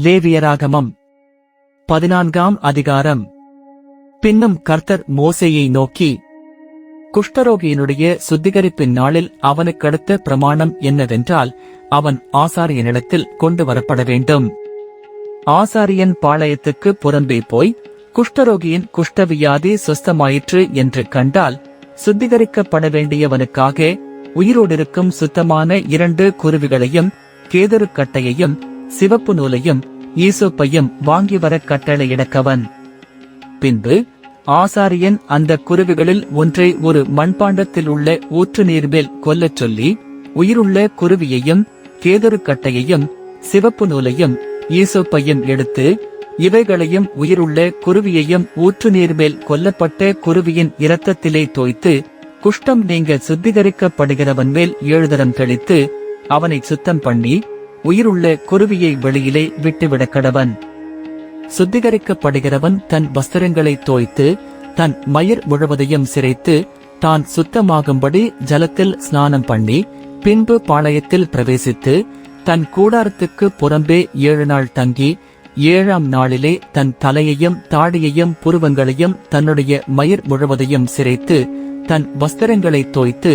லேவியராகமம் 14ஆம் அதிகாரம். பின்னும் கர்த்தர் மோசேயை நோக்கி, குஷ்டரோகியினுடைய சுத்திகரிப்பின் நாளில் அவனுக்கடுத்த பிரமாணம் என்னவென்றால், அவன் ஆசாரியனிடத்தில் கொண்டு வரப்பட வேண்டும். ஆசாரியன் பாளையத்துக்கு புறம்பே போய், குஷ்டரோகியின் குஷ்டவியாதி சுஸ்தமாயிற்று என்று கண்டால், சுத்திகரிக்கப்பட வேண்டியவனுக்காக உயிரோடிருக்கும் சுத்தமான 2 குருவிகளையும் கேதுருக்கட்டையையும் சிவப்பு நூலையும் ஈசோப்பையும் வாங்கி வர கட்டளையிடக்கவன். பின்பு ஆசாரியன் அந்த குருவிகளில் ஒன்றை ஒரு மண்பாண்டத்தில் உள்ள ஊற்று நீர்மேல் கொல்லச் சொல்லி, உயிருள்ள குருவியையும் கேதுருக்கட்டையையும் சிவப்பு நூலையும் ஈசோப்பையும் எடுத்து, இவைகளையும் உயிருள்ள குருவியையும் ஊற்று நீர்மேல் கொல்லப்பட்ட குருவியின் இரத்தத்திலே தோய்த்து, குஷ்டம் நீங்க சுத்திகரிக்கப்படுகிறவன் மேல் 7 தரம் தெளித்து, அவனை சுத்தம் பண்ணி, உயிருள்ள குருவியை வெளியிலே விட்டுவிடக்கடவன். சுத்திகரிக்கப்படுகிறவன் தன் வஸ்திரங்களை தோய்த்து, தன் மயிர் முழுவதையும் சிரைத்து, தான் சுத்தமாகும்படி ஜலத்தில் ஸ்நானம் பண்ணி, பின்பு பாளையத்தில் பிரவேசித்து, தன் கூடாரத்துக்கு புறம்பே 7 நாள் தங்கி, 7ஆம் நாளிலே தன் தலையையும் தாடியையும் புருவங்களையும் தன்னுடைய மயிர் முழுவதையும் சிரைத்து, தன் வஸ்திரங்களை தோய்த்து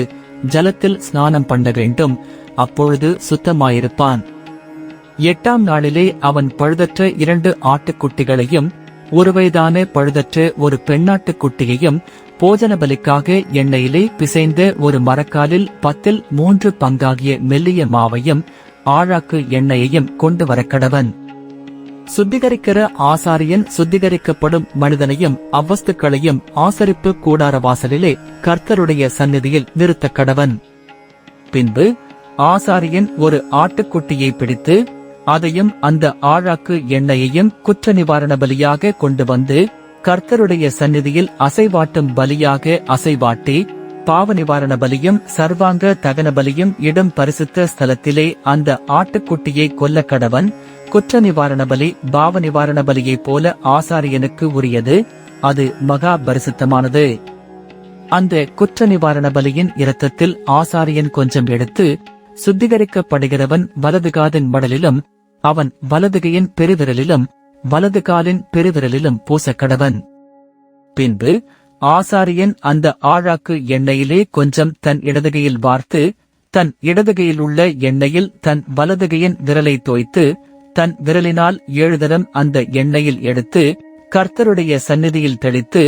ஜலத்தில் ஸ்நானம் பண்ண வேண்டும். அப்பொழுது சுத்தமாயிருப்பான். 8ஆம் நாளிலே அவன் பழுதற்ற 2 ஆட்டுக்குட்டிகளையும் 1 வயதான பழுதற்ற ஒரு பெண்ணாட்டுக்குட்டியையும் போஜன பலிக்காக எண்ணெயிலே பிசைந்த ஒரு மரக்காலில் 10 பங்காகிய மெல்லிய மாவையும் ஆழாக்கு எண்ணெயையும் கொண்டு வரக்கடவன். சுத்திகரிக்கிற ஆசாரியன் சுத்திகரிக்கப்படும் மனிதனையும் அவ்வஸ்துக்களையும் ஆசரிப்பு கூடார வாசலிலே கர்த்தருடைய சந்நிதியில் நிறுத்தக்கடவன். பின்பு ஆசாரியன் ஒரு ஆட்டுக்குட்டியை பிடித்து, அதையும் அந்த ஆழாக்கு எண்ணெயையும் குற்ற நிவாரண பலியாக கொண்டு வந்து, கர்த்தருடைய சந்நிதியில் அசைவாட்டும் பலியாக அசைவாட்டி, பாவ நிவாரண பலியும் சர்வாங்க தகன பலியும் இடம் பரிசுத்த ஸ்தலத்திலே அந்த ஆட்டுக்குட்டியை கொல்ல கடவன். குற்ற நிவாரண பலி பாவ நிவாரண பலியைப் போல ஆசாரியனுக்கு உரியது, அது மகா பரிசுத்தமானது. அந்த குற்ற நிவாரண பலியின் இரத்தத்தில் ஆசாரியன் கொஞ்சம் எடுத்து, சுத்திகரிக்கப்படுகிறவன் வலதுகாதின் மடலிலும் அவன் வலதுகையின் பெருவிரலிலும் வலதுகாலின் பெருவிரலிலும் பூசக்கடவன். பின்பு ஆசாரியன் அந்த ஆழாக்கு எண்ணெயிலே கொஞ்சம் தன் இடதுகையில் வார்த்து, தன் இடதுகையில் உள்ள எண்ணெயில் தன் வலதுகையின் விரலை தோய்த்து, தன் விரலினால் 7 தரம் அந்த எண்ணெயில் எடுத்து, கர்த்தருடைய சந்நிதியில் தெளித்து,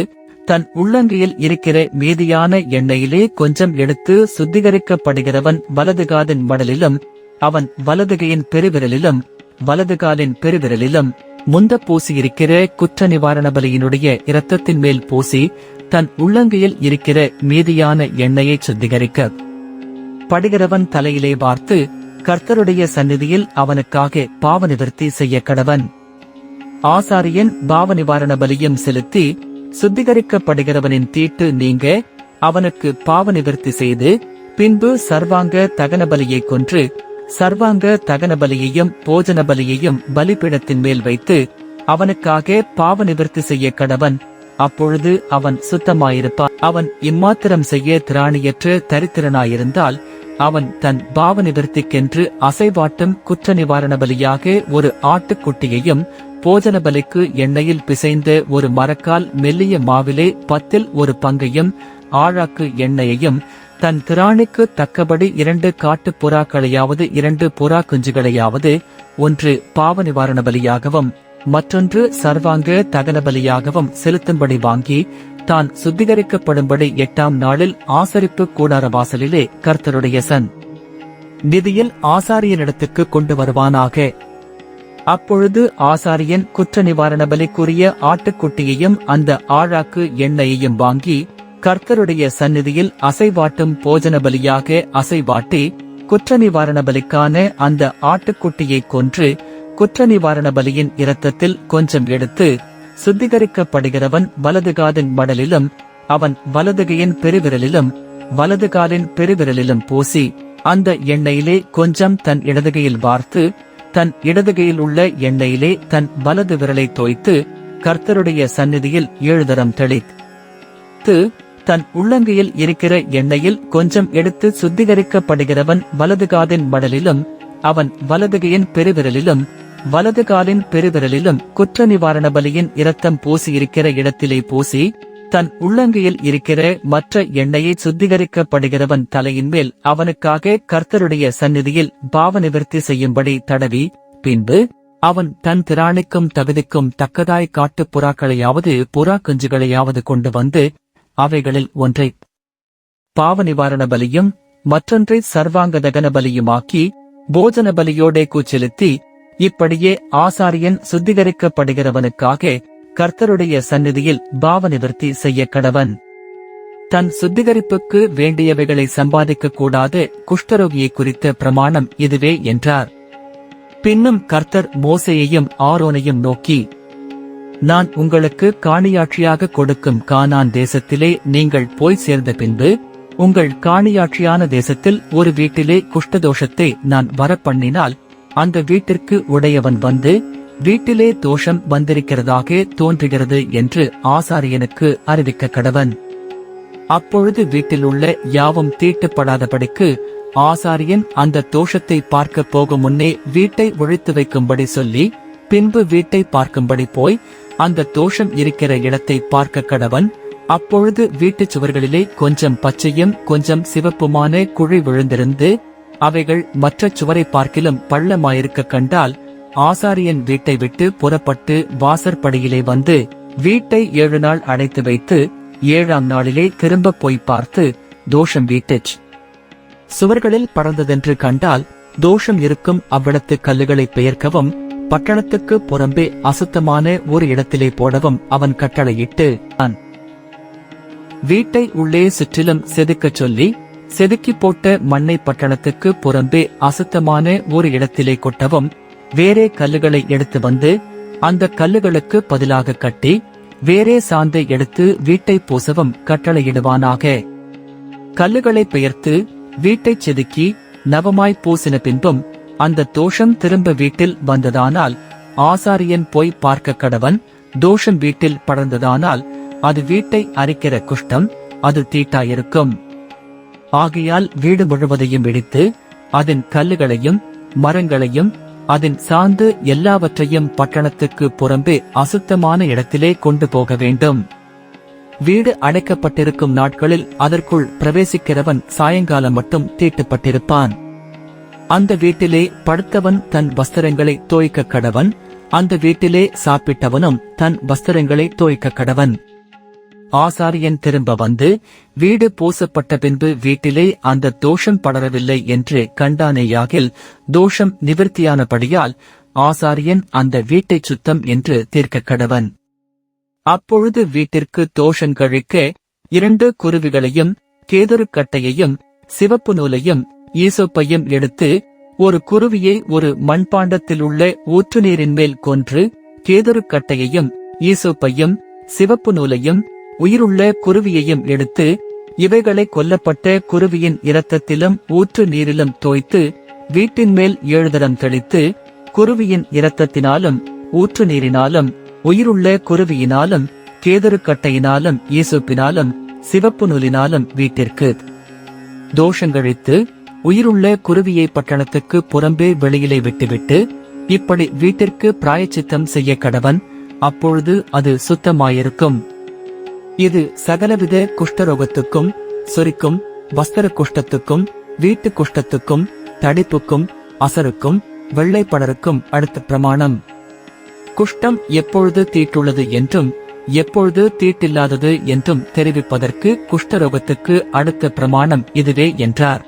தன் உள்ளங்கையில் இருக்கிற மீதியான எண்ணெயிலே கொஞ்சம் எடுத்து, சுத்திகரிக்கப்படுகிறவன் வலதுகாதின் மடலிலும் அவன் வலதுகையின் பெருவிரலிலும் வலதுகாலின் பெருவிரலிலும் முந்த பூசியிருக்கிற குற்ற நிவாரண பலியினுடைய இரத்தத்தின் மேல் பூசி, தன் உள்ளங்கையில் இருக்கிற மீதியான எண்ணெயை சுத்திகரிக்க படுகிறவன் தலையிலே வார்த்து, கர்த்தருடைய சந்நிதியில் அவனுக்காக பாவ நிவர்த்தி செய்ய கடவன். ஆசாரியன் பாவ நிவாரண பலியும் செலுத்தி, சுத்திகரிக்கப்படுகிறவனின் தீட்டு நீங்க அவனுக்கு பாவ நிவர்த்தி செய்து, பின்பு சர்வாங்க தகன பலியை கொன்று, சர்வாங்க தகன பலியையும் போஜன பலியையும் பலிபீடத்தின் மேல் வைத்து, அவனுக்காக பாவ நிவர்த்தி செய்ய கடவன். அப்பொழுது அவன் சுத்தமாயிருப்பான். அவன் இம்மாத்திரம் செய்ய திராணியற்ற தரித்திரனாயிருந்தால், அவன் தன் பாவ நிவர்த்திக்கென்று அசைவாட்டும் குற்ற நிவாரண பலியாக ஒரு ஆட்டுக்குட்டியையும், போஜன பலிக்கு எண்ணெயில் பிசைந்த ஒரு மரக்கால் மெல்லிய மாவிலே 10 பங்கையும் ஆழாக்கு எண்ணெயையும், தன் திராணிக்கு தக்கபடி 2 காட்டுப் புறாக்களையாவது 2 புறா குஞ்சுகளையாவது, ஒன்று பாவ நிவாரண பலியாகவும் மற்றொன்று சர்வாங்க தகன பலியாகவும் செலுத்தும்படி வாங்கி, தான் சுத்திகரிக்கப்படும்படி 8ஆம் நாளில் ஆசரிப்பு கூடார வாசலிலே கர்த்தருடைய நிதியில் ஆசாரியனிடத்துக்கு கொண்டு வருவானாக. அப்பொழுது ஆசாரியன் குற்ற நிவாரண பலிக்குரிய ஆட்டுக்குட்டியையும் அந்த ஆழாக்கு எண்ணெயையும் வாங்கி, கர்த்தருடைய சந்நிதியில் அசைவாட்டும் போஜன பலியாக அசைவாட்டி, குற்ற நிவாரண பலிக்கான அந்த ஆட்டுக்குட்டியை கொன்று, குற்ற நிவாரண பலியின் இரத்தத்தில் கொஞ்சம் எடுத்து, சுத்திகரிக்கப்படுகிறவன் வலதுகாதின் மடலிலும் அவன் வலதுகையின் பெருவிரலிலும் வலதுகாலின் பெருவிரலிலும் பூசி, அந்த எண்ணெயிலே கொஞ்சம் தன் இடதுகையில் வார்த்து, தன் இடதுகையில் உள்ள எண்ணெயிலே தன் வலது விரலை தோய்த்து, கர்த்தருடைய சந்நிதியில் 7 தரம் தெளித்து, தன் உள்ளங்கையில் இருக்கிற எண்ணெயில் கொஞ்சம் எடுத்து சுத்திகரிக்கப்படுகிறவன் வலதுகாதின் மடலிலும் அவன் வலதுகையின் பெருவிரலிலும் வலது காலின் பெருவிரலிலும் குற்ற நிவாரண பலியின் இரத்தம் பூசியிருக்கிற இடத்திலே பூசி, தன் உள்ளங்கையில் இருக்கிற மற்ற எண்ணெயை சுத்திகரிக்கப்படுகிறவன் தலையின் மேல் அவனுக்காக கர்த்தருடைய சந்நிதியில் பாவ நிவர்த்தி செய்யும்படி தடவி, பின்பு அவன் தன் திராணிக்கும் தகுதிக்கும் தக்கதாய் காட்டுப் புறாக்களையாவது புறா குஞ்சுகளையாவது கொண்டு வந்து, அவைகளில் ஒன்றை பாவ நிவாரண பலியும் மற்றொன்றை சர்வாங்க தகன பலியுமாக்கி போஜன பலியோடே கூச்செலுத்தி, இப்படியே ஆசாரியன் சுத்திகரிக்கப்படுகிறவனுக்காக கர்த்தருடைய சந்நிதியில் பாவ நிவர்த்தி செய்ய கடவன். தன் சுத்திகரிப்புக்கு வேண்டியவைகளை சம்பாதிக்க கூடாத குஷ்டரோகியை குறித்த பிரமாணம் இதுவே என்றார். பின்னும் கர்த்தர் மோசேயையும் ஆரோனையும் நோக்கி, நான் உங்களுக்கு காணியாட்சியாக கொடுக்கும் கானான் தேசத்திலே நீங்கள் போய் சேர்ந்த பின்பு, உங்கள் காணியாட்சியான தேசத்தில் ஒரு வீட்டிலே குஷ்டதோஷத்தை நான் வரப்பண்ணினால், அந்த வீட்டிற்கு உடையவன் வந்து, வீட்டிலே தோஷம் வந்திருக்கிறதாக தோன்றுகிறது என்று ஆசாரியனுக்கு அறிவிக்க கடவன். அப்பொழுது வீட்டிலுள்ள யாவும் தீட்டுப்படாதபடிக்கு ஆசாரியன் அந்த தோஷத்தை பார்க்க போகும் முன்னே வீட்டை ஒழித்து வைக்கும்படி சொல்லி, பின்பு வீட்டை பார்க்கும்படி போய் அந்த தோஷம் இருக்கிற இடத்தை பார்க்க கடவன். அப்பொழுது வீட்டுச் சுவர்களிலே கொஞ்சம் பச்சையும் கொஞ்சம் சிவப்புமான குழி விழுந்திருந்து, அவைகள் மற்ற சுவரை பார்க்கிலும் பள்ளமாயிருக்க கண்டால், ஆசாரியன் வீட்டை விட்டு புறப்பட்டு வாசற்படியிலே வந்து வீட்டை 7 நாள் அடைத்து வைத்து 7ஆம் நாளிலே திரும்ப போய் பார்த்து, தோஷம் வீட்டுச் சுவர்களில் படர்ந்ததென்று கண்டால், தோஷம் இருக்கும் அவ்விடத்து கல்லுகளை பெயர்க்கவும், பட்டணத்துக்கு புறம்பே அசுத்தமான ஒரு இடத்திலே போடவும் அவன் கட்டளையிட்டு, வீட்டை உள்ளே சுற்றிலும் செதுக்கச் சொல்லி, செதுக்கி போட்ட மண்ணை பட்டணத்துக்கு புறம்பே அசுத்தமான ஒரு இடத்திலே கொட்டவும், வேறே கல்லுகளை எடுத்து வந்து அந்த கல்லுகளுக்கு பதிலாக கட்டி, வேறே சாந்தை எடுத்து வீட்டை பூசவும் கட்டளையிடுவானாக. கல்லுகளை பெயர்த்து வீட்டைச் செதுக்கி நவமாய் பூசின பின்பும் அந்த தோஷம் திரும்ப வீட்டில் வந்ததானால், ஆசாரியன் போய் பார்க்க கடவன். தோஷம் வீட்டில் படர்ந்ததானால், அது வீட்டை அரிக்கிற குஷ்டம், அது தீட்டாயிருக்கும். ஆகையால் வீடு முழுவதையும் இடித்து, அதன் கல்லுகளையும் மரங்களையும் அதன் சாந்து எல்லாவற்றையும் பட்டணத்துக்கு புறம்பே அசுத்தமான இடத்திலே கொண்டு போக வேண்டும். வீடு அடைக்கப்பட்டிருக்கும் நாட்களில் அதற்குள் பிரவேசிக்கிறவன் சாயங்காலம் மட்டும் தீட்டுப்பட்டிருப்பான். அந்த வீட்டிலே படுத்தவன் தன் வஸ்திரங்களை தோய்க்க கடவன். அந்த வீட்டிலே சாப்பிட்டவனும் தன் வஸ்திரங்களை தோய்க்க கடவன். ஆசாரியன் திரும்ப வந்து வீடு பூசப்பட்ட பின்பு வீட்டிலே அந்த தோஷம் படரவில்லை என்று கண்டானேயாகில், தோஷம் நிவர்த்தியானபடியால் ஆசாரியன் அந்த வீட்டைச் சுத்தம் என்று தீர்க்க கடவன். அப்பொழுது வீட்டிற்கு தோஷம் கழிக்க 2 குருவிகளையும் கேதுருக்கட்டையையும் சிவப்பு நூலையும் ஈசோப்பையும் எடுத்து, ஒரு குருவியை ஒரு மண்பாண்டத்திலுள்ள ஊற்று நீரின் மேல் கொன்று, கேதுருக்கட்டையையும் ஈசோப்பையும் சிவப்பு நூலையும் உயிருள்ள குருவியையும் எடுத்து, இவைகளை கொல்லப்பட்ட குருவியின் இரத்தத்திலும் ஊற்று நீரிலும் தோய்த்து, வீட்டின் மேல் 7 தரம் தெளித்து, குருவியின் இரத்தத்தினாலும் ஊற்று நீரினாலும் உயிருள்ள குருவியினாலும் கேதுருக்கட்டையினாலும் ஈசோப்பினாலும் சிவப்பு நூலினாலும் வீட்டிற்கு தோஷங்கழித்து, உயிருள்ள குருவியை பட்டணத்துக்கு புறம்பே வெளியிலே விட்டுவிட்டு, இப்படி வீட்டிற்கு பிராயச்சித்தம் செய்ய கடவன். அப்பொழுது அது சுத்தமாயிருக்கும். இது சகலவித குஷ்டரோகத்துக்கும், சொரிக்கும், வஸ்திர குஷ்டத்துக்கும், வீட்டு குஷ்டத்துக்கும், தடிப்புக்கும், அசருக்கும், வெள்ளைப்படருக்கும் அடுத்த பிரமாணம். குஷ்டம் எப்பொழுது தீட்டுள்ளது என்றும் எப்பொழுது தீட்டில்லாதது என்றும் தெரிவிப்பதற்கு குஷ்டரோகத்துக்கு அடுத்த பிரமாணம் இதுவே என்றார்.